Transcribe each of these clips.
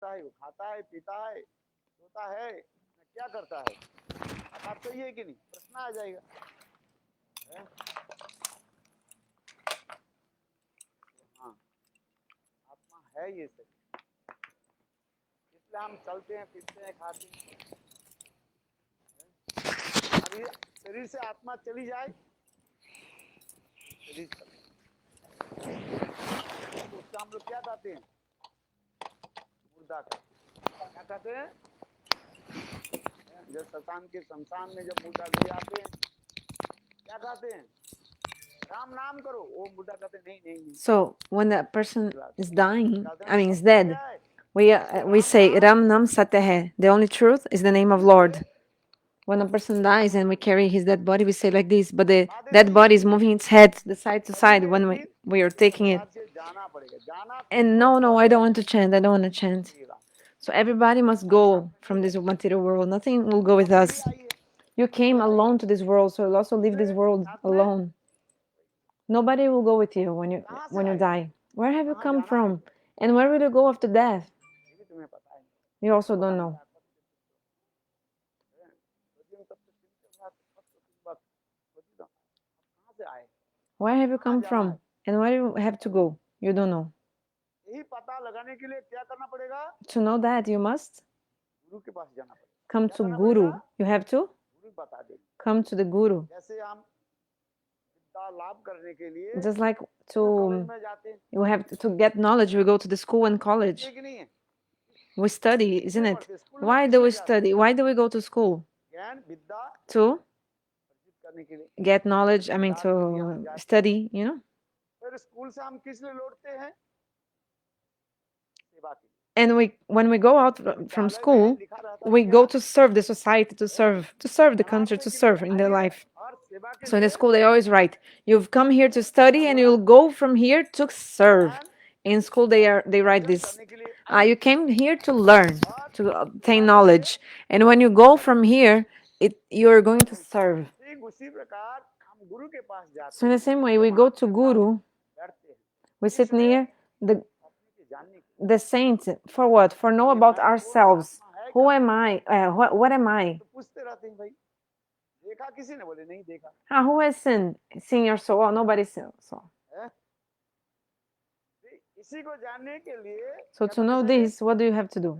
वो खाता है, पीता है, सोता है, क्या करता है? आप सही है कि नहीं? प्रश्न आ जाएगा। हाँ, आत्मा है ये सही, इसलिए हम चलते हैं, पीते हैं, खाते हैं। अभी शरीर से आत्मा चली जाए, शरीर तो उसका हम लोग क्या कहते हैं? मुर्दा कहते। क्या कहते हैं? जब शतान के शमशान में जब मुर्दा ले आते हैं, क्या कहते हैं? राम नाम करो। वो मुर्दा कहते नहीं नहीं नहीं। So when a person is dying, I mean is dead, we say Ram Nam Satya Hai. The only truth is the name of Lord. When a person dies and we carry his dead body, we say like this, but the dead body is moving its head the side to side when we are taking it. And no, I don't want to chant. I don't want to chant. So everybody must go from this material world. Nothing will go with us. You came alone to this world, so you'll also leave this world alone. Nobody will go with you when you die. Where have you come from? And where will you go after death? You also don't know. Where have you come from? And where do you have to go? You don't know. To know that, you must come to Guru. You have to come to the Guru. Just like you have to get knowledge, we go to the school and college. We study, isn't it? Why do we study? Why do we go to school? To get knowledge, I mean to study, you know? And when we go out from school, we go to serve the society, to serve the country, to serve in their life. So in the school, they always write, you've come here to study and you'll go from here to serve. In school, they write this, you came here to learn, to obtain knowledge. And when you go from here, you're going to serve. So in the same way, we go to Guru, we sit near the saint, for what? For know about ourselves. Who am I? What am I? Who has seen your soul? Oh, nobody saw. So to know this, what do you have to do?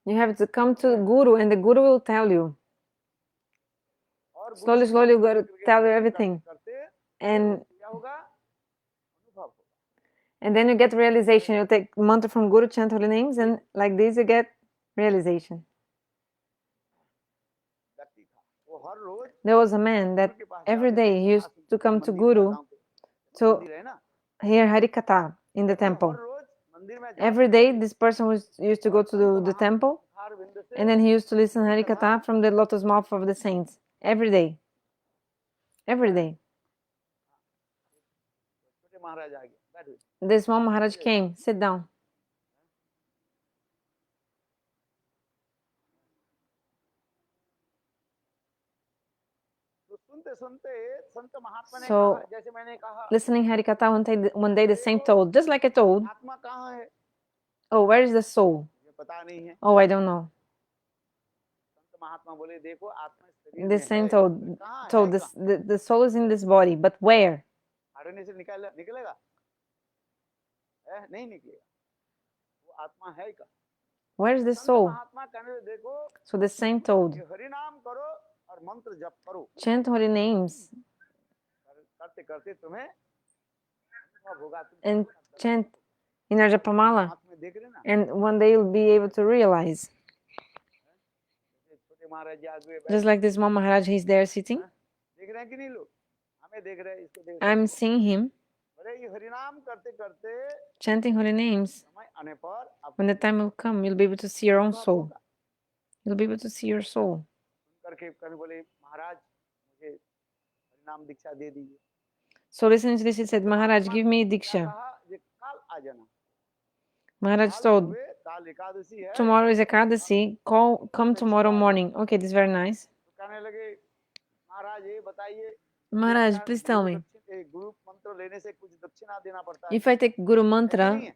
You have to come to the Guru, and the Guru will tell you. Slowly, you got to tell you everything. And then you get realization. You take mantra from Guru, chant holy names, and like this you get realization. There was a man that every day he used to come to Guru to hear Harikatha in the temple. Every day this person used to go to the temple, and then he used to listen Harikatha from the lotus mouth of the saints. Every day. Every day. This one Maharaj came. Sit down. So, listening Harikatha, one day the saint told, just like I told, oh, where is the soul? Oh, I don't know. The saint told this, the soul is in this body, but where? Where is the soul? So the saint told, chant holy names and chant in Japamala, and one day you'll be able to realize. Just like this one Maharaj, he's there sitting. I'm seeing him chanting holy names. When the time will come, you'll be able to see your own soul. You'll be able to see your soul. So listening to this, he said, Maharaj, give me Diksha. Maharaj told, tomorrow is Ekadashi, come tomorrow morning. Okay, this is very nice. Maharaj, please tell me. गुरु मंत्र लेने से कुछ दक्षिणा देना पड़ता है If I take Guru ऐसा Mantra, नहीं है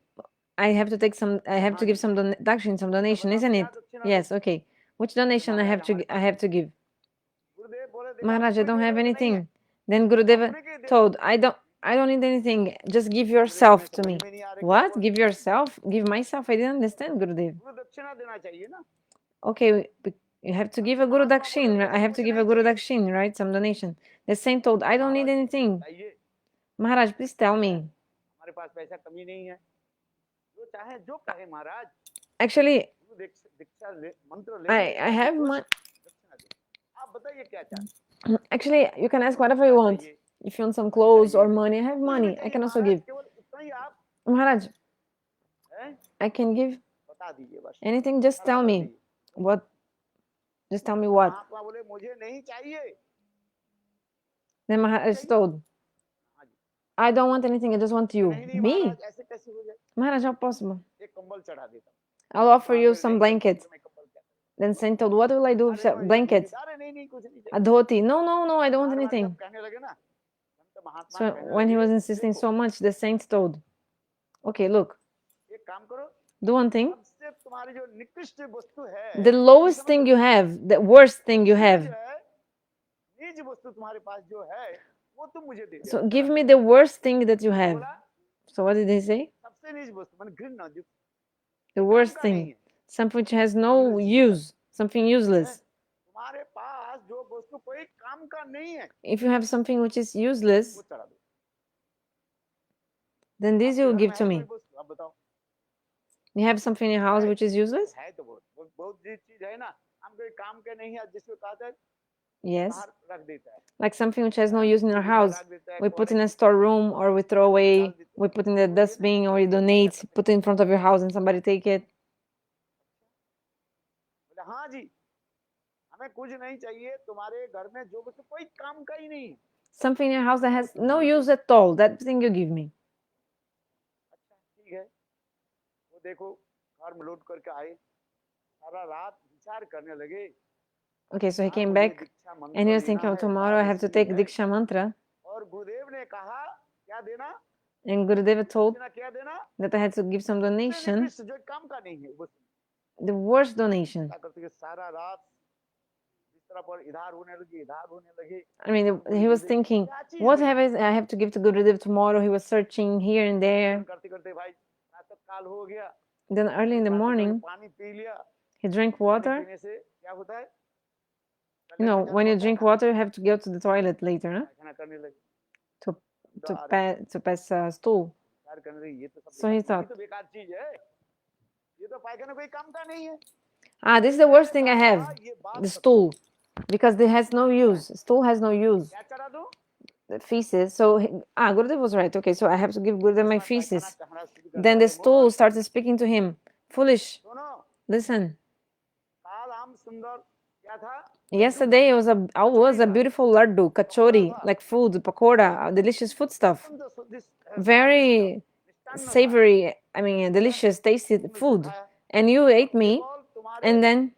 I have to take some. I have to give some donation, some donation, isn't it? Yes. Okay. Which donation I have to? I have to give. गुरुदेव बोले देखो Maharaj, I कुछ don't देने have को तो नहीं है anything. Then Gurudev अपने के दे told, I don't need anything. Just give yourself to me. What? Give yourself? Give myself? I didn't understand, Gurudev. गुरु दक्षिणा देना चाहिए ना Okay, you have to give a Guru Dakshin. I have to give a Guru Dakshin, right? Some donation. The saint told, I don't need anything. चाहिए Maharaj, please tell me. हमारे पास पैसा कमी नहीं है जो चाहे जो कहे महाराज Actually, गुरु दीक्षा मंत्र लेने I have money. दक्षिणा दे आप बताइए क्या चाहते Actually, you can ask whatever you want. If you want some clothes or money, I have money. I can also give. केवल इतना ही आप Maharaj, हैं I can give बता दीजिए बस anything. Just tell me what. Just tell me what. महात्मा बोले मुझे नहीं चाहिए Then Maharaj told, I don't want anything. I just want you. नहीं नहीं Me? महाराज ऐसे कैसे हो जाए Maharaj, how possible? एक कंबल चढ़ा देता I'll offer you some blankets. Then saint told, what will I do with blankets? अरे नहीं नहीं कुछ नहीं A dhoti. No, I don't want anything. कहने लगे ना संत महात्मा So when he was insisting so much, the saint told, okay, look, एक काम करो do one thing. सबसे तुम्हारी जो निकृष्ट वस्तु है The lowest thing you have, the worst thing you have. नीच वस्तु तुम्हारे पास जो है वो तुम मुझे दे So give me the worst thing that you have. बोला So what did he say? सबसे नीच वस्तु माने घृणा जो The worst thing, something which has no use, something useless. तुम्हारे पास जो वस्तु कोई काम का नहीं है If you have something which is useless, वो चढ़ा दो then this you will give to me. अब बताओ You have something in your house which is useless? है तो बहुत चीज है ना हम कोई काम के नहीं है जिसको कहा है Yes. रख देता है Like something which has no use in our house. We put in a storeroom or we throw away. We put in the dustbin or we donate, put it in front of your house and somebody take it. बोले हाँ जी हमें कुछ नहीं चाहिए तुम्हारे घर में जो वस्तु कोई काम का ही नहीं है Something in your house that has no use at all. That thing you give me. अच्छा ठीक है वो देखो कार में लोड करके आए सारा रात विचार करने लगे Okay, so he came back and he was thinking, oh, tomorrow I have to take Diksha Mantra. और गुरुदेव ने कहा क्या देना And Gurudev told क्या देना that I had to give some donation. जो काम का नहीं है वो The worst donation. सारा रात बिस्तर पर इधर होने लगी I mean, he was thinking, what I have to give to Gurudev tomorrow? He was searching here and there. करते भाई काल हो गया Then early in the morning, पानी पी लिया he drank water. पीने से क्या होता है You know, when you drink water, you have to go to the toilet later, huh? To pass stool. So he thought, ah, this is the worst thing I have, the stool, because it has no use. Stool has no use. The feces. So, Gurudev was right. Okay, so I have to give Gurudev my feces. Then the stool started speaking to him. Foolish. Listen. Yesterday it was a beautiful laddu, kachori, like food, pakoda, delicious food stuff. Very savory, I mean, delicious, tasty food. And you ate me, and then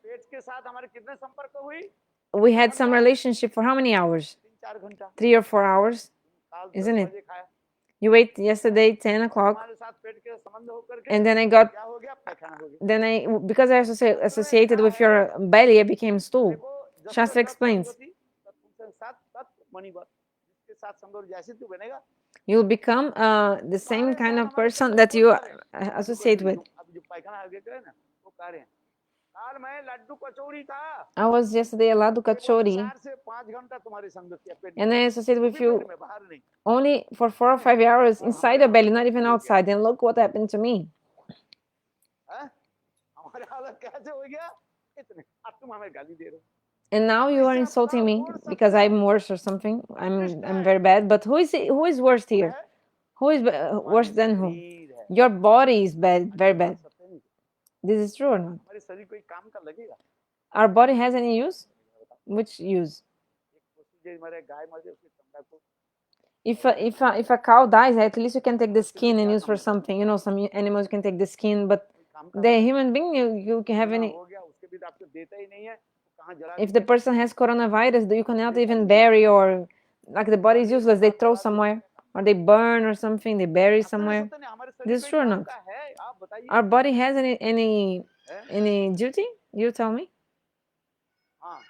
we had some relationship for how many hours? 3 or 4 hours, isn't it? You ate yesterday 10 o'clock, and then because I associated with your belly, I became stool. Shastra explains. You'll become the same kind of person that you associate with. I was yesterday a laddu kachori, and I associated with you only for 4 or 5 hours inside the belly, not even outside. And look what happened to me. And now you are insulting me because I'm worse or something. I'm very bad. But who is worse here? Who is worse than who? Your body is bad, very bad. This is true or not? Our body has any use? Which use? If a cow dies, at least you can take the skin and use for something. You know, some animals can take the skin, but the human being, you can have any. If the person has coronavirus, you cannot even bury or like the body is useless, they throw somewhere, or they burn or something, they bury सत्य नहीं somewhere. सत्य नहीं हमारे शरीर This पे is true or काम not? का है आप बताइए Our body has any हैं? duty? You tell me. हाँ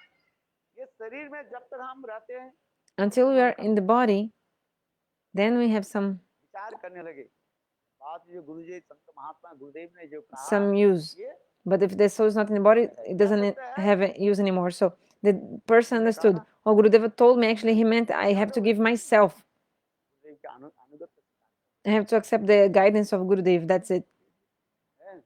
ये शरीर में जब तक हम रहते हैं Until we are in the body, then we have विचार करने लगे बात जो गुरुजी संत महात्मा गुरुदेव ने जो कहा some use. ये But if the soul is not in the body, it doesn't have a use anymore. So the person understood. Oh, Gurudev told me, actually, he meant I have to give myself. गुरुदेव के अनुगत I have to accept the guidance of Gurudev. That's it. हैं?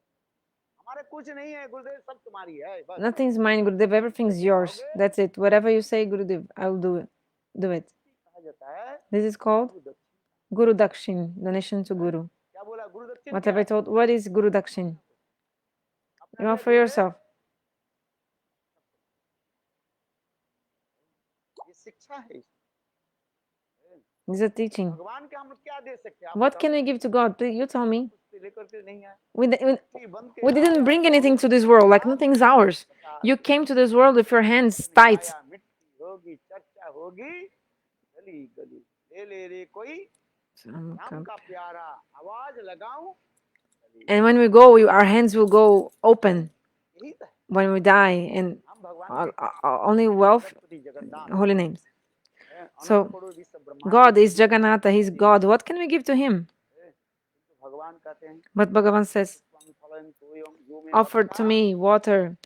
हमारे कुछ नहीं है गुरुदेव सब तुम्हारी है बस Nothing's mine, Gurudev. Everything's yours. That's it. Whatever you say, Gurudev, I will do it. Do it. कहा जाता है This is called गुरु दक्षिण Guru Dakshin, donation to Guru. क्या बोला गुरु दक्षिण What क्या have I है told? What is Guru Dakshin? अपने You लिए offer छोड़ दे yourself. ये शिक्षा है This is a teaching. भगवान के हम क्या दे सकते हैं आप What बताओ can we give to God? Please, you tell me. कुछ लेकर के नहीं आए We, बंद के we didn't आया bring तो anything to this world. Like nothing's ours. You came to this world with your hands tight. आया मिट्टी होगी चर्चा होगी गली गली ले ले रे कोई नाम का प्यारा आवाज लगाऊं And when we go, our hands will go open यही तो है when we die, and हम भगवान only wealth, Saraswati Jagannath holy names. हैं, अनंत So करोड़ विश्व ब्रह्मांड God के is Jagannatha, He's God. What can we give to Him? हैं, तो भगवान कहते हैं But Bhagavan says, स्वामी फलन तोयम जो में offer भक्ता to me water,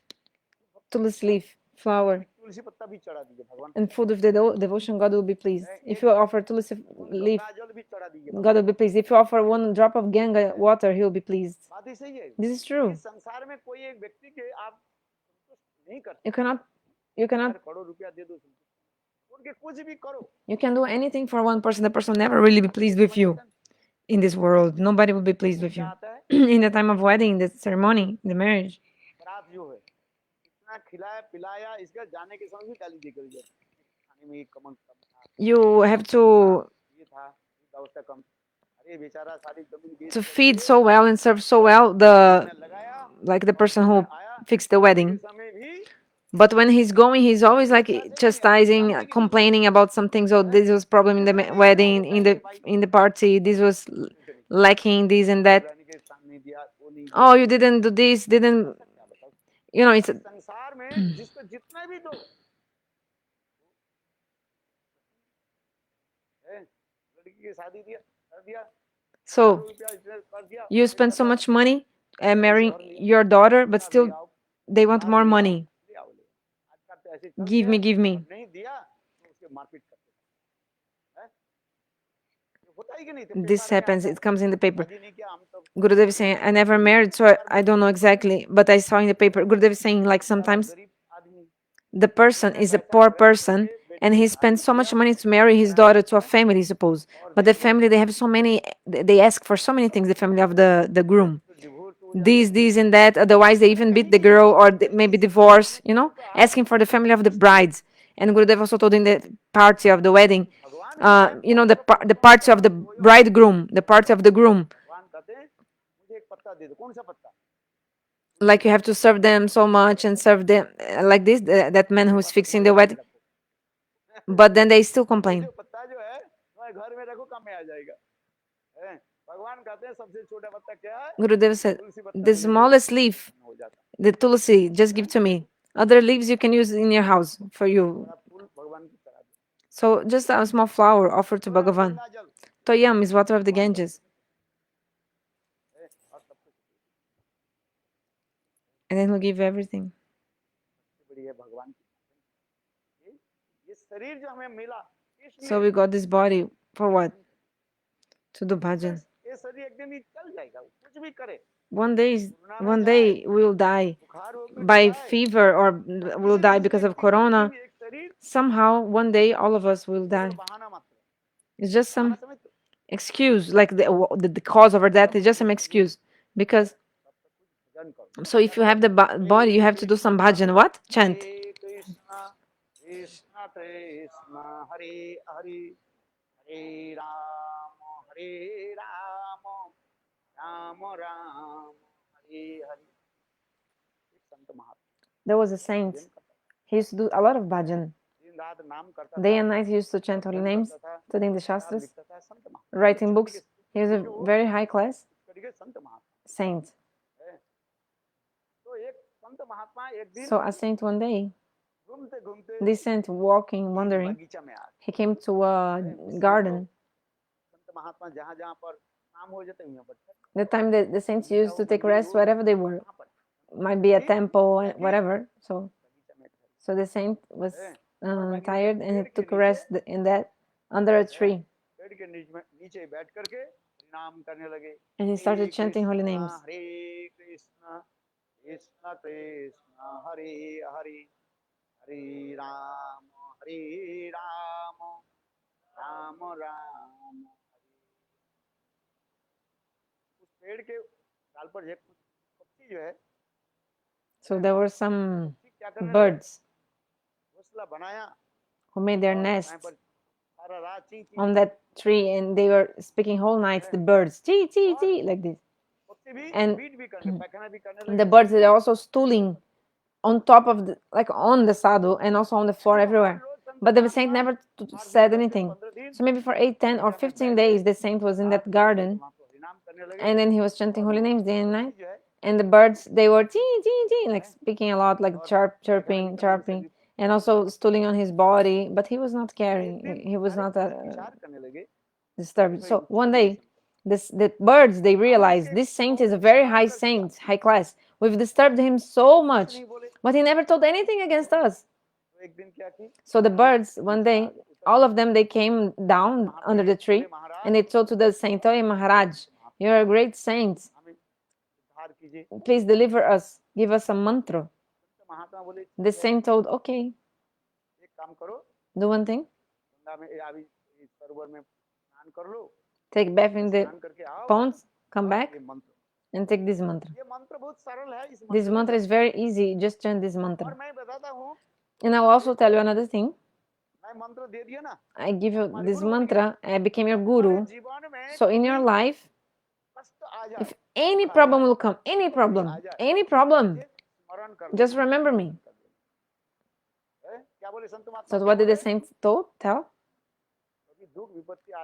tulasi leaf, flower, तुलसी पत्ता भी चढ़ा दीजिए भगवान and food of the devotion. God will be pleased. If you offer tulasi leaf, Ganga जल भी चढ़ा दीजिए God will be pleased. If you offer one drop of Ganga water, He will be pleased. बात ही सही है This is true. इस संसार में कोई एक व्यक्ति के आप संतुष्ट नहीं कर You cannot, करोड़ रुपया दे दो उनके कुछ भी करो you can do anything for one person. The person will never really be pleased with you. In this world, nobody will be pleased with you. In the time of wedding, the ceremony, the marriage, बारात जो है इतना खिलाया पिलाया इसका जाने के समय भी गाली दी करी जाती खाने में कम कम था you have ये था व्यवस्था कम अरे बेचारा सारी जमीन बेच to feed so well and serve so well like the person who fixed the wedding. समय भी But when he's going, he's always like chastising, complaining about some things. Oh, this was problem in the wedding, in the party. This was lacking, this and that. रानी के सामने दिया वो नहीं दिया Oh, you didn't do this, didn't. क्या बताओ You know, it's संसार में जिसको जितना भी दो हैं, लड़की की शादी दिया कर दिया so रुपया इतने कर दिया you spend so much money marrying your daughter, but still they want more money. ले आओ ले आजकल तो ऐसे चल Give गया, me, give me. और नहीं दिया तो उसके मारपीट करते हैं ये होता ही कि नहीं तो This पेपर में happens, आता it comes in the paper. शादी नहीं किया हम तो Gurudev is saying, I never married, so I don't know exactly, but I saw in the paper. Gurudev is saying, like, sometimes गरीब आदमी the person is a poor person and he spends so much money to marry his daughter to a family, suppose. But the family, they have so many, they ask for so many things, the family of the groom. Divorce हो This, and that. Otherwise, they even beat the girl or maybe divorce, asking for the family of the brides. And Gurudev also told in the party of the wedding, the party of the bridegroom, the party of the groom. भगवान कहते हैं मुझे एक पत्ता दे दो कौन सा पत्ता Like you have to serve them so much and serve them like this, that man who's fixing the wedding. But then they still complain. जो पत्ता जो है तुम्हारे घर में रखो काम में आ जाएगा हैं? भगवान कहते हैं सबसे छोटा पत्ता क्या है Gurudev said, तुलसी पत्ता the smallest leaf, हो जाता the tulasi, just give to me. Other leaves you can use in your house for you. है फूल भगवान की चढ़ा दो So just a small flower offered to Bhagavan. Ganga जल Toyam is water of the Ganges. हैं? और सब कुछ And then he'll give you everything. सबसे बड़ी है भगवान की ये शरीर जो हमें मिला So we got this body for what? To do bhajan. ये शरीर एक दिन ही चल जाएगा कुछ भी करे One day we will die बुखार हो by fever or we'll die because of corona. एक शरीर Somehow, one day, all of us will die. बहाना मात्र It's just some समझ लो excuse, like the cause of our death is just some excuse. Because, भजन करो so if you have the body, you have to do some bhajan. What? Chant. हरे कृष्णा कृष्ण कृष्ण हरे हरे हरे राम राम राम हरे हरे एक संत महात्मा There was a saint. He used to do a lot of bhajan. दिन Day and night he used to chant holy names, studying the Shastras, writing books. He was a very high class saint. So a saint one day, this saint walking, wandering, he came to a garden. The time that the saints used to take rest wherever they were, might be a temple, whatever. So the saint was tired and he took a rest in that under a tree. And he started chanting holy names. Hare Krishna, Krishna Krishna, Hare Hare, Hare Rama, Hare Rama, Rama Rama. उस पेड़ के डाल पर एक पक्षी जो है, so there were some birds who made their nests on that tree, and they were speaking whole nights, the birds, chee, chee, chee, like this. And the birds, they're also stooling on top of the, like on the sadhu, and also on the floor everywhere. But the saint never said anything. So maybe for 8, 10, or 15 days, the saint was in that garden, and then he was chanting holy names day and night. And the birds, they were chee, chee, chee, like speaking a lot, like chirping, and also stooling on his body. But he was not caring. He was not disturbed. So one day, the birds, they realized this saint is a very high saint, high class. We've disturbed him so much, but he never told anything against us. So the birds, one day, all of them, they came down under the tree, and they told to the saint, "Oh, Maharaj, you're a great saint. Please deliver us. Give us a mantra." The saint told, "Okay, do one thing. Take bath in the ponds, come back, and take this mantra. This mantra is very easy. Just chant this mantra." And I'll also tell you another thing. I give you this mantra, I became your guru. So in your life, if any problem will come, any problem, just remember me. So what did the saint tell?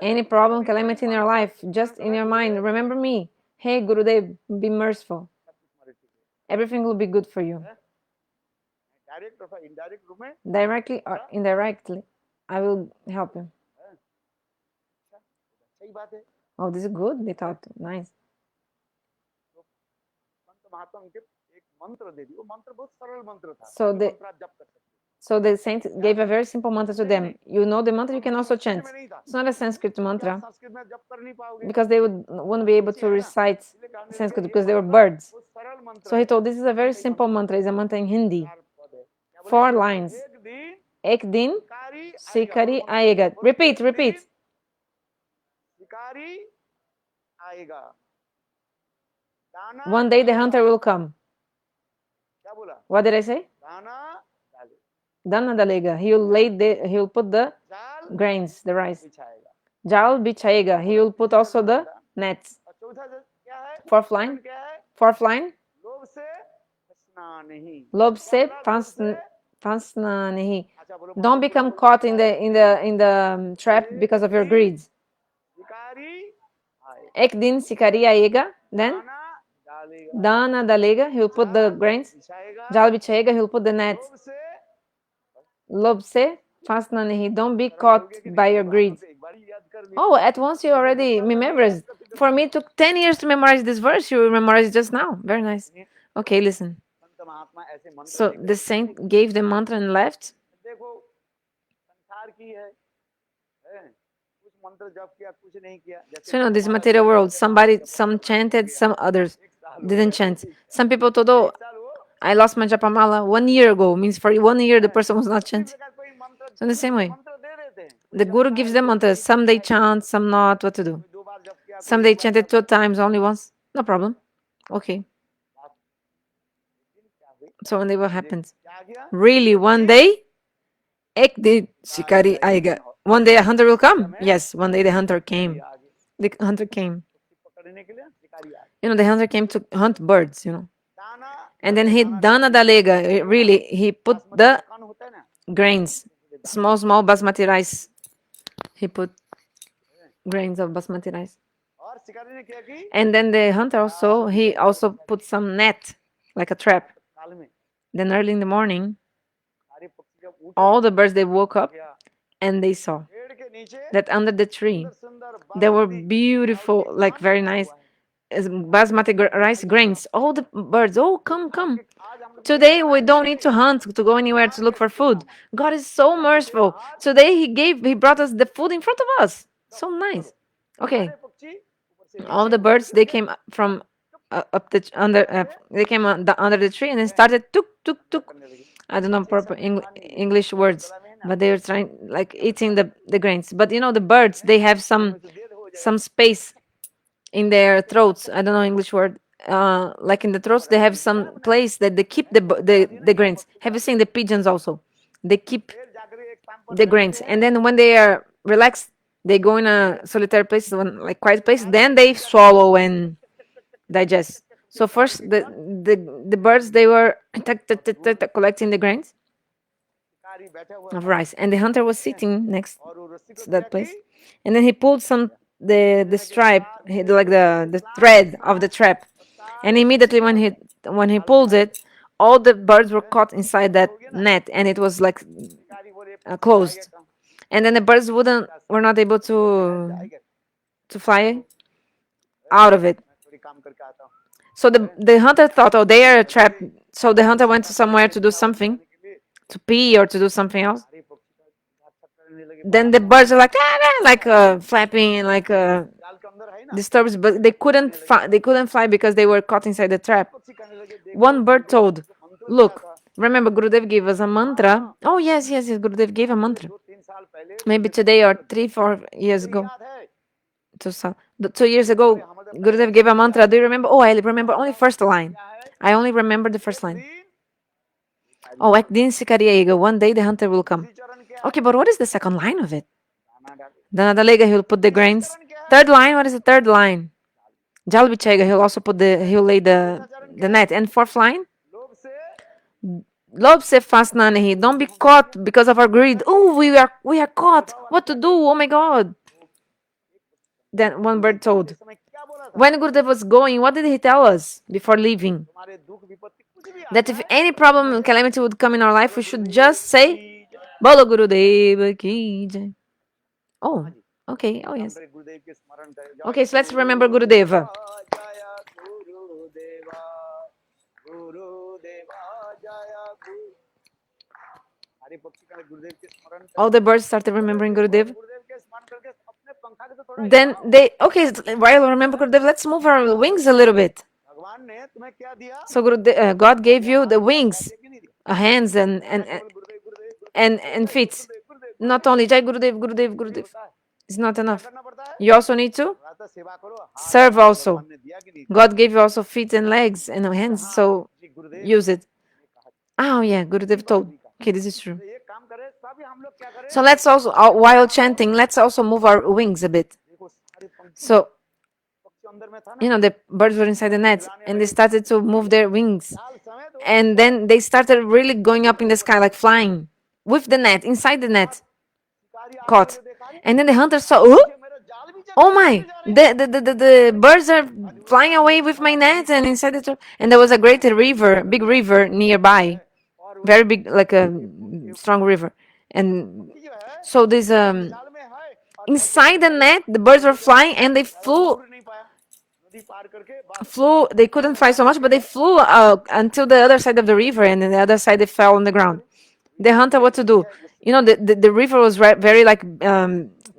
Any problem, calamity in your life, just in your mind, remember me. Hey, Gurudev, be merciful. Everything will be good for you. Directly or indirectly, I will help you. Oh, this is good, they thought. Nice. So the saint gave a very simple mantra to them. You know the mantra, you can also chant. It's not a Sanskrit mantra, because they wouldn't be able to recite Sanskrit because they were birds. So he told, this is a very simple mantra. It's a mantra in Hindi. 4 lines. Ek din sikari aayega. Repeat. One day the hunter will come. What did I say? Dana dalega. He'll put the grains, the rice. Jal bichayega. He will put also the nets. 4th line. Lob se fasna nahi. Don't become caught in the trap because of your greed. Ek din sikari aayega. Then dana dalega. He'll put the grains. Jal bichayega. He'll put the nets. Lob se fasna nahi. Don't be caught by your greed. Oh, at once you already memorized. For me, it took 10 years to memorize this verse. You memorized just now. Very nice. Okay, listen. So the saint gave the mantra and left. So this material world, some chanted, some others didn't chant. Some people told, oh, I lost my japamala 1 year ago. Means for 1 year the person was not chanting. So in the same way, the guru gives them mantras. Some they chant, some not. What to do? Some they chanted 2 times, only once. No problem. Okay. So one day what happens? Really, one day, ek din shikari aayega. One day a hunter will come. Yes, one day the hunter came. The hunter came. The hunter came to hunt birds, And then he dana dalega. Really, he put the grains small basmati rice. He put grains of basmati rice. और शिकारी ने क्या की And then the hunter also, he also put some net, like a trap. काल में Then early in the morning, सारे पक्षी जब उठे all the birds, they woke up गया and they saw पेड़ के नीचे that under the tree, सुंदर सुंदर there were basmati beautiful, like very nice basmati rice grains. All the birds, oh, come, come. आज हम लोग Today we don't need to hunt to go anywhere to look for food. God is so merciful. Today he brought us the food in front of us. So nice. Okay, सारे पक्षी ऊपर से all the birds, they came from up the under they came under the tree and then started tuk tuk tuk. करने लगे I don't know proper English words, but they were trying like eating the grains. But you know the birds, they have some space in their throats. I don't know English word. Like in the throats, they have some place that they keep the grains. Have you seen the pigeons also? They keep फिर जाकर एक स्थान पर the grains, and then when they are relaxed, they go in a solitary place, one like quiet place. Then they swallow and digest. So first, the birds, they were collecting the grains शिकारी बैठे हुए of rice, and the hunter was sitting next और वो रस्सी को to क्या that place, की and then he pulled some the stripe, like the thread of the trap, and immediately when he pulled it, all the birds were caught inside that net, and it was like शिकारी बोले closed, and then the birds were not able to fly out of it. मैं थोड़ी काम करके आता हूँ So the hunter thought, oh, they are trapped. So the hunter went to somewhere to do something, to pee or to do something else. सारे पक्षी का हाथ सब करने लगे Then the birds are like, ah, ah, like flapping and like जाल के अंदर है ना disturbed, but they couldn't fly because they were caught inside the trap. पक्षी कहने लगे देखो One bird told, मंत्र दिया look, था remember Gurudev gave us a mantra. Oh yes, yes, yes, Gurudev gave a mantra. 2-3 साल पहले Maybe today or 3-4 years ago. याद है 2 years ago, Gurudev gave a mantra. Do you remember? Oh, I remember only first line. I only remember the first line. दिन Oh, ek din sikariega. One day the hunter will come. दूसरी चरण क्या Okay, but what is the second line of it? दाना डाले Danadalega, he'll put the grains. Third line, what is the third line? Jal bichega, he'll lay the net. And fourth line? लोभ से Lob se fasna nahi. Don't be caught because of our greed. Oh, we are caught. What to do? Oh my God. Then one bird told, समय क्या बोला था when Gurudev was going, what did he tell us before leaving? तुम्हारे दुख विपत्ति कुछ भी That if any problem and calamity would come in our life, we should just say, Bolo Gurudev ki jai. Oh, okay. Oh, yes. गुरुदेव के स्मरण करें Okay, so let's remember Gurudev. जय गुरुदेवा गुरुदेवा जय गुरु सारे पक्षी का गुरुदेव के स्मरण करें All the birds started remembering Gurudev. गुरुदेव के स्मरण करके अपने पंखा के तो थोड़ा Then okay, while we remember Gurudev, let's move our wings a little bit. भगवान ने तुम्हें क्या दिया So God gave you the wings, ये नहीं दिया hands Gurudev Gurudev and feet. Not only Jai Gurudev, Gurudev, Gurudev. It's not enough. करना पड़ता है You also need to थोड़ा तो सेवा करो हाथ serve also. हमने दिया कि नहीं God gave you also feet and legs and hands, so ji Gurudev use it. Oh yeah, Gurudev told. Okay, this is true. तो ये काम करे तभी हम लोग क्या करें So let's also, while chanting, let's also move our wings a bit. देखो सारे पंछी So, पक्षी अंदर में था ना you know, the birds were inside the net and they started to move their wings. साल समय तो And then they started really going up in the sky, like flying with the net, inside the net, शिकारी caught. आके देखा नहीं And then the hunter saw, oh, मेरा जाल भी oh my, the birds are flying away with my net and inside the trap. And there was a great river, big river nearby, very big, like a strong river. And जो है so this जाल में है और inside the net, the birds were flying and they flew. दूर नहीं पाया नदी पार करके बाहर They couldn't fly so much, but they flew until the other side of the river, and then the other side they fell on the ground. The hunter, what to do? You know, the river was very like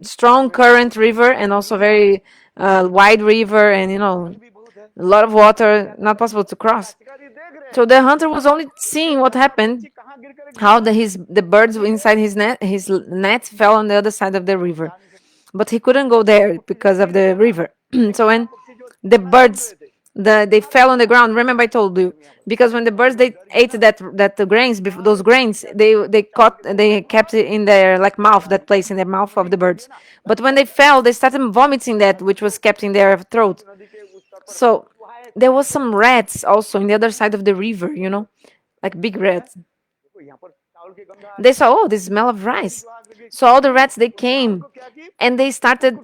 strong current river, and also very wide river, and you know, भी बहुत है a lot of water, not possible to cross. शिकारी देख रहे हैं So the hunter was only seeing what happened, कहाँ गिर कर how the birds inside his net fell on the other side of the river, but he couldn't go there because of the river. So when the birds they fell on the ground, remember I told you, because when the birds they ate the grains, those grains they kept it in their like mouth, that place in the mouth of the birds, but when they fell they started vomiting that which was kept in their throat. नदी के उस तट पर So there was some rats also in the other side of the river, you know, like big rats. देखो यहाँ पर चावल They saw, oh, this smell of rice. So all the rats, they came and they started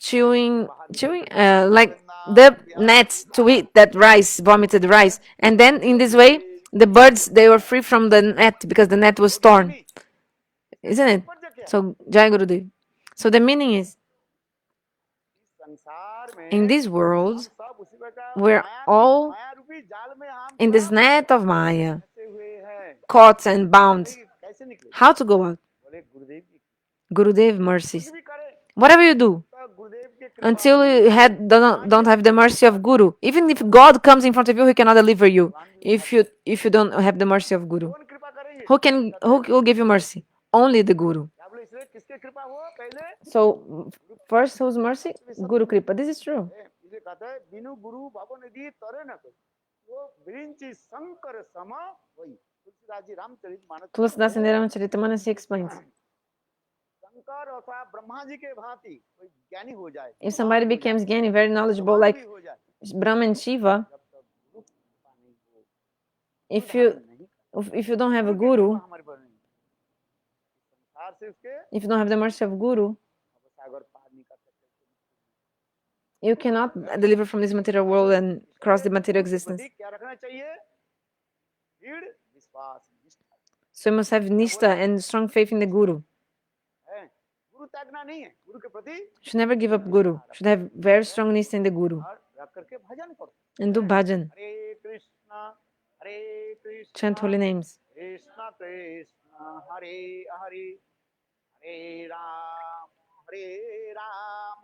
chewing, like the gnats to eat that rice, vomited rice. And then in this way, the birds, they were free from the net because the net was torn. Isn't it? So, Jai Gurudev. So the meaning is, in this world, we're all in this net of Maya, caught and bound. How to go out? Gurudev mercies. Whatever you do, until you don't have the mercy of Guru. Even if God comes in front of you, he cannot deliver you. If you don't have the mercy of Guru, who will give you mercy? Only the Guru. So first, whose mercy? Guru Kripa. This is true. Tulasi in the Ramacharitamanasi explains. If somebody becomes Jnani, very knowledgeable, like Brahma and Shiva, if you don't have a Guru, if you don't have the mercy of Guru, you cannot deliver from this material world and cross the material existence. So you must have Nishta and strong faith in the Guru. Should never give up Guru. Should have very strong Nishta in the Guru. And do Bhajan. Chant holy names. Krishna Krishna Hare Hare Hare Ram Hare Ram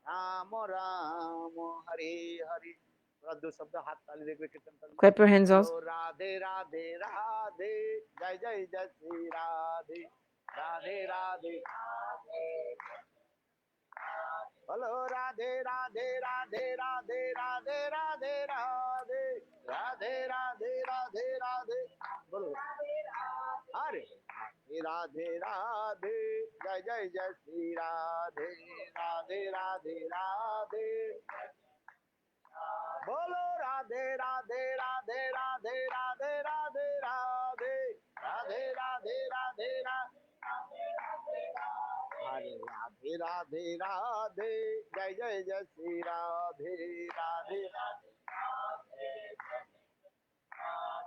Ram Ram Hare Hare. Clap your hands also. Radhe Radhe Radhe Jai Jai Jai Shri Radhe Radhe Radhe Hello Radhe Radhe Radhe Radhe Radhe Radhe Radhe Radhe Radhe Radhe Radhe Bolo Hare Radhe Radhe Jai Jai Jai Shri Radhe Radhe Radhe Radhe Bolo Radhe Radhe Radhe Radhe Radhe Radhe Radhe Radhe Radhe Radhe Radhe Hare Radhe Radhe Radhe Jai Jai Jai Shri Radhe Radhe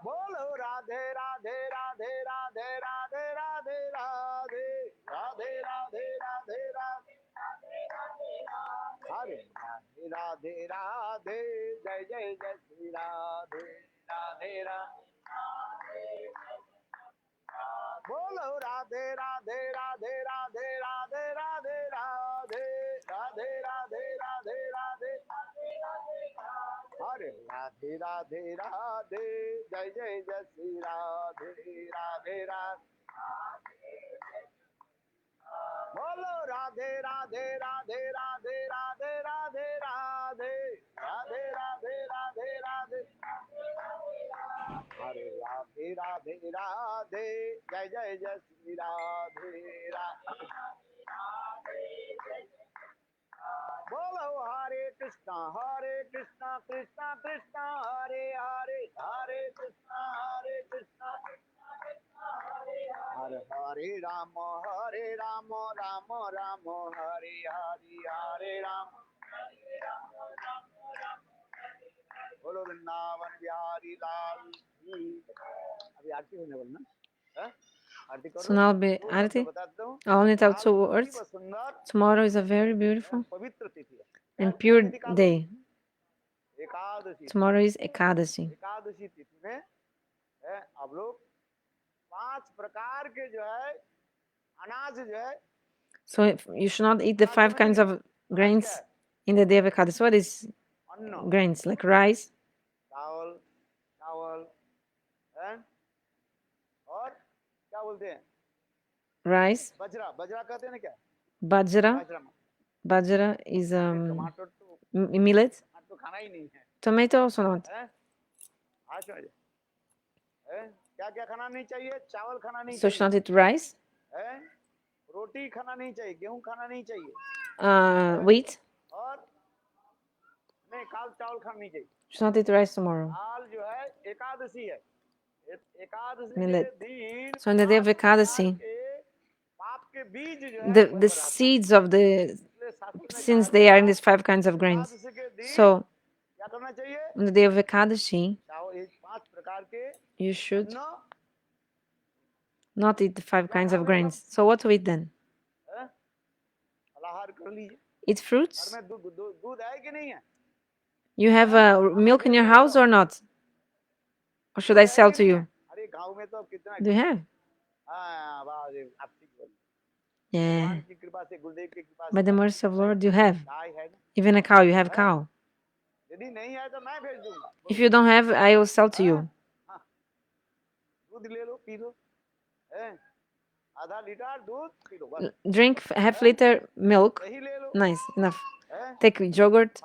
Bolo Radhe Radhe Radhe Radhe Radhe Radhe Radhe Radhe Radhe Radhe Radhe Hare Radhe Radhe Radhe Jai Jai Jai Shri Radhe Radhe Radhe Bolo Radhe Radhe Radhe Radhe Radhe Radhe Radhe Radhe Radhe Radhe Radhe Hare Radhe Radhe Radhe Jai Jai Jai Shri Radhe Radhe Radhe Bolo Radhe Radhe Radhe Radhe Radhe Radhe Radhe Radhe Radhe Radhe Radhe Hare Radhe Radhe Radhe Jai Jai Jai Shri Radhe Radhe Bolo Hare Krishna Krishna Krishna Hare Hare Hare Krishna Hare Hare Rama Rama Rama Hare Hare Hare Rama बोलो वृंदावन बिहारी लाल की अभी आरती होने वाली ना आरती करो So now I'll be Arati. I only tell 2 words. Tomorrow is a very beautiful and pure day. Tomorrow is Ekadashi. Ekadashi तिथि में आप लोग 5 प्रकार के जो है अनाज जो है So you should not eat the 5 kinds of grains in the day of Ekadashi. What is grains? Like rice, चावल चावल और क्या बोलते हैं rice, बजरा बजरा कहते हैं ना क्या bajra. Bajra is millet. तो खाना ही नहीं है Tomato also not. क्या क्या खाना नहीं चाहिए चावल खाना नहीं So you should not eat rice, रोटी खाना नहीं चाहिए गेहूं खाना नहीं चाहिए wheat. और नहीं काल चावल खाना नहीं चाहिए You should not eat rice tomorrow. काल जो है एकादशी है So on the day of Ekadashi, the seeds of the, since they are in these 5 kinds of grains, so on the day of Ekadashi, you should not eat the 5 kinds of grains. So what to eat then? Eat fruits? You have milk in your house or not? Or should I sell to you? Do you have? Yeah. By the mercy of Lord, you have. Even a cow, you have a cow. If you don't have, I will sell to you. Drink half liter milk. Nice, enough. Take yogurt.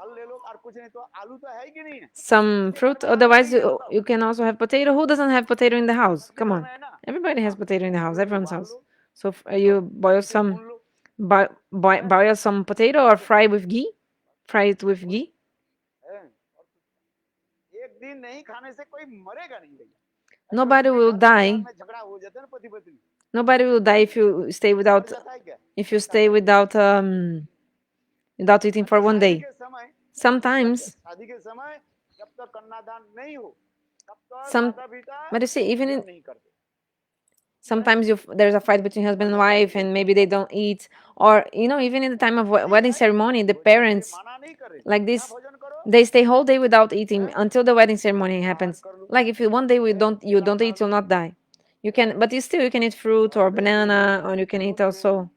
Some fruit. Otherwise, you can also have potato. Who doesn't have potato in the house? Come on. Everybody has potato in the house. Everyone's house. So you boil some, boil some potato or fry with ghee. Fry it with ghee. Nobody will die. Nobody will die if you stay without, without eating for one day. Sometimes, but you see, even in, sometimes there's a fight between husband and wife, and maybe they don't eat, or even in the time of wedding ceremony, the parents, like this, they stay whole day without eating until the wedding ceremony happens. Like if one day you don't eat, you'll not die. You can, but you can eat fruit or banana, or you can eat also.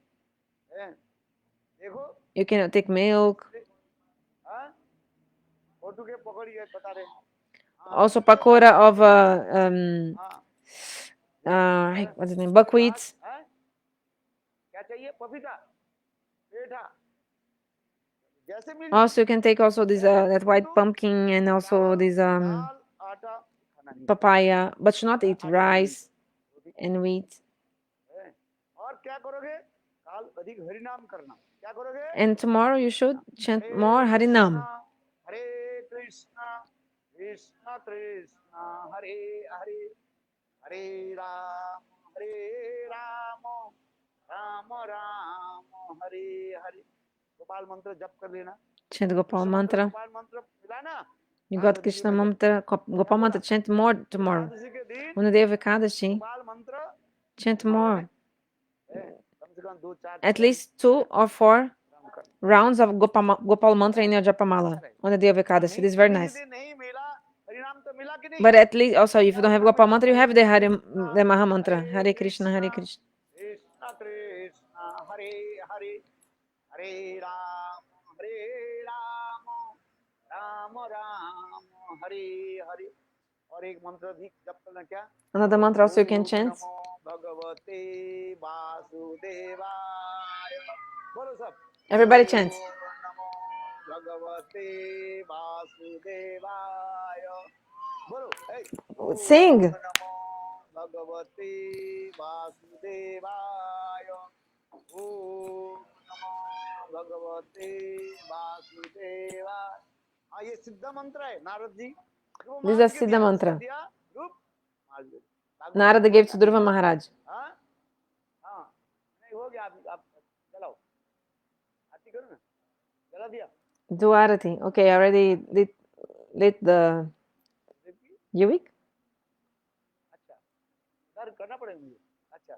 You can take milk. Also pakora of what's the name? Buckwheat. Also, you can take also this that white pumpkin, and also this papaya, but should not eat rice and wheat. And tomorrow you should chant more Harinam. Hare Krishna, Krishna Krishna, Hare Hare, Hare Ram, Hare Ram, Ram Ram, Hare Hare. Gopal mantra jap kar lena. Chant Gopal mantra. You got Krishna mantra, Gopal mantra. Chant more tomorrow. On the day of Ekadashi, chant more. At least 2 or 4 rounds of Gopal mantra in your Japamala on the day of Ekadashi. This is very nice. But at least also, if you don't have Gopal mantra, you have the Maha mantra. Hare Krishna, Hare Krishna. Krishna Krishna, Hare Hare, Hare Ram, Hare Ram, Ram Ram, Hare Hare. और एक मंत्र भी जप करना क्या? Another mantra also you can chant. भगवते वासुदेवाय. बोलो सब. Everybody chants. नमो भगवते वासुदेवाय. बोलो. Sing. नमो भगवते वासुदेवाय. ओम नमो भगवते वासुदेवाय. हाँ, ये सिद्ध मंत्र है Narad ji. This is a Siddha mantra. Narada gave to Dhruva Maharaj. Do arati. Okay, I already lit the Yuvik.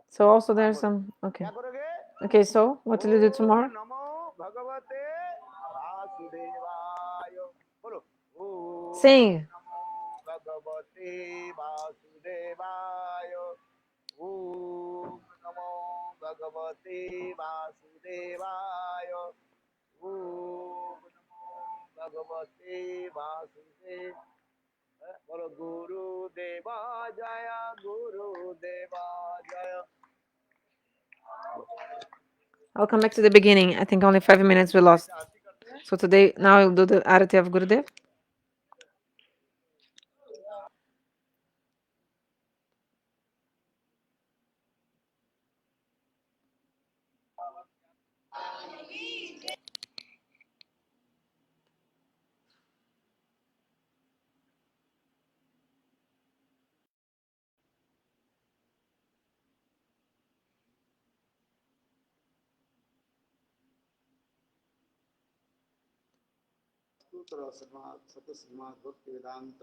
So also there's some. Okay. Okay, so what will you do tomorrow? Sing. Bhagavate Vasudevaya. Om Namo Bhagavate Vasudevaya. Om Namo Bhagavate Vasudevaya. Bolo Gurudeva Jaya, Gurudeva Jaya. I'll come back to the beginning. I think only 5 minutes we lost. So today, now I'll do the Arati of Gurudev. अष्टोत्तर शतश्रीमद् भक्ति वेदांत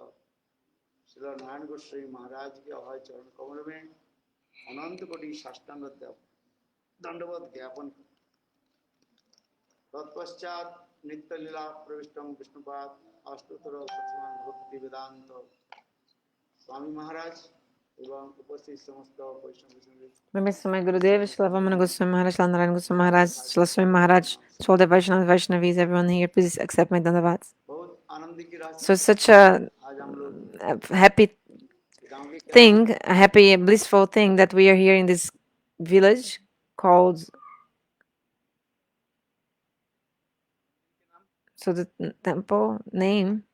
श्री नारायण गोस्वामी महाराज के अभय चरण कमल में अनंत कोटि साष्टांग दंडवत ज्ञापन। तत्पश्चात नित्य लीला प्रविष्टम विष्णुपाद अष्टोत्तर शतश्रीमद् भक्ति वेदांत स्वामी महाराज एवं उपस्थित समस्त वैष्णव। Remember my Gurudev, Shila Vamana Goswami Maharaj, Shila Narayana Goswami Maharaj, Shila Swami Maharaj, to all the Vaishnavas, Vaishnavis, everyone here, please accept my Dandavats. So it's such a happy thing, a happy, blissful thing that we are here in this village called, so the temple name,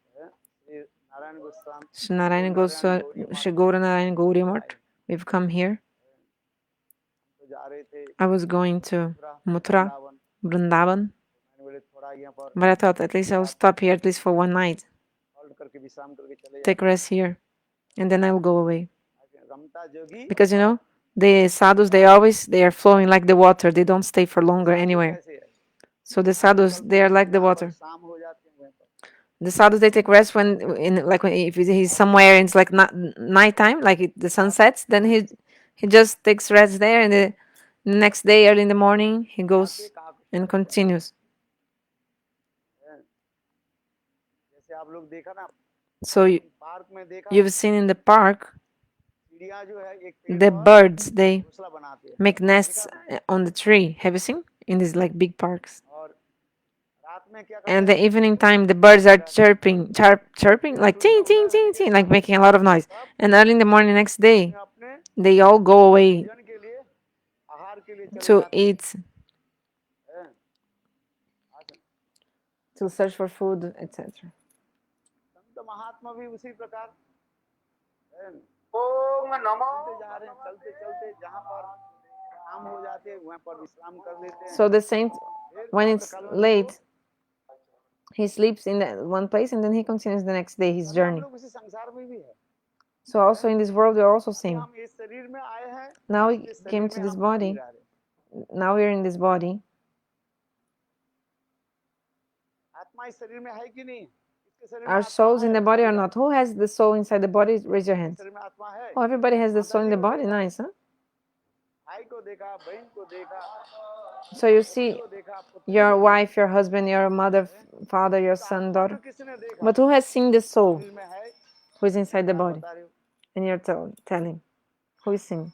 Shri Narayana Goswami, Shri Gaura Narayana Gauri Math. We've come here. I was going to Muthra, Vrindavan, but I thought at least I'll stop here at least for one night, take rest here, and then I will go away. Because you know, the sadhus, they are flowing like the water. They don't stay for longer anywhere. So the sadhus, they are like the water. The sadhus, they take rest when if he's somewhere and it's like nighttime, like the sun sets, then he just takes rest there, and the next day early in the morning he goes and continues. So you've seen in the park, the birds, they make nests on the tree. Have you seen in these like big parks? And the evening time, the birds are chirping, like ting, ting, ting, ting, like making a lot of noise. And early in the morning next day, they all go away to eat, to search for food, etc. So the saint, when it's late, he sleeps in that one place and then he continues the next day his journey. So also in this world we are also same. Now we came to this body. Now we are in this body. Our souls in the body or not? Who has the soul inside the body? Raise your hands. Oh, everybody has the soul in the body. Nice, huh? So you see your wife, your husband, your mother, father, your son, daughter. But who has seen the soul who is inside the body? And you're telling. Who is seeing?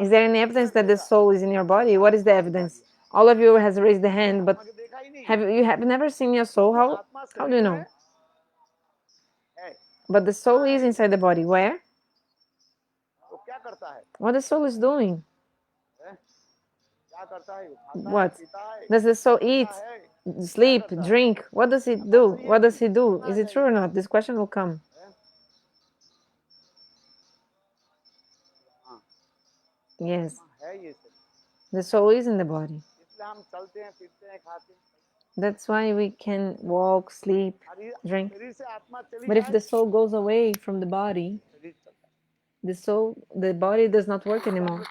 Is there any evidence that the soul is in your body? What is the evidence? All of you has raised the hand, but you have never seen your soul? How do you know? But the soul is inside the body. Where? What the soul is doing? What? Does the soul eat, sleep, drink? What does it do? What does he do? Is it true or not? This question will come. Yes. The soul is in the body. That's why we can walk, sleep, drink. But if the soul goes away from the body, the body does not work anymore.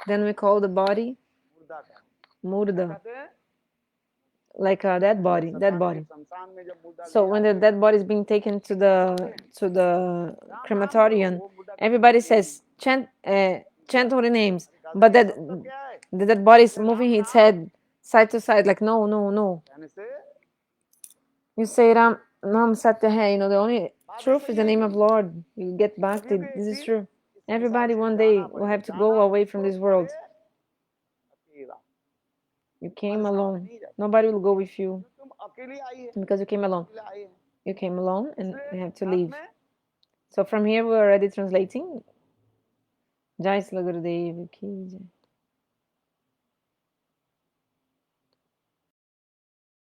Then we call the body murda, like a dead body. So when the dead body is being taken to the crematorium, everybody says chant holy names, but the dead body is moving its head side to side, like no, no, no. You say Ram Nam Satya Hai, you know, the only truth is the name of Lord. You get bhakti. This is true. Everybody one day will have to go away from this world. You came alone. Nobody will go with you because you came alone. You came alone and you have to leave. So from here we're already translating. Jai Sri Gurudev ki jai.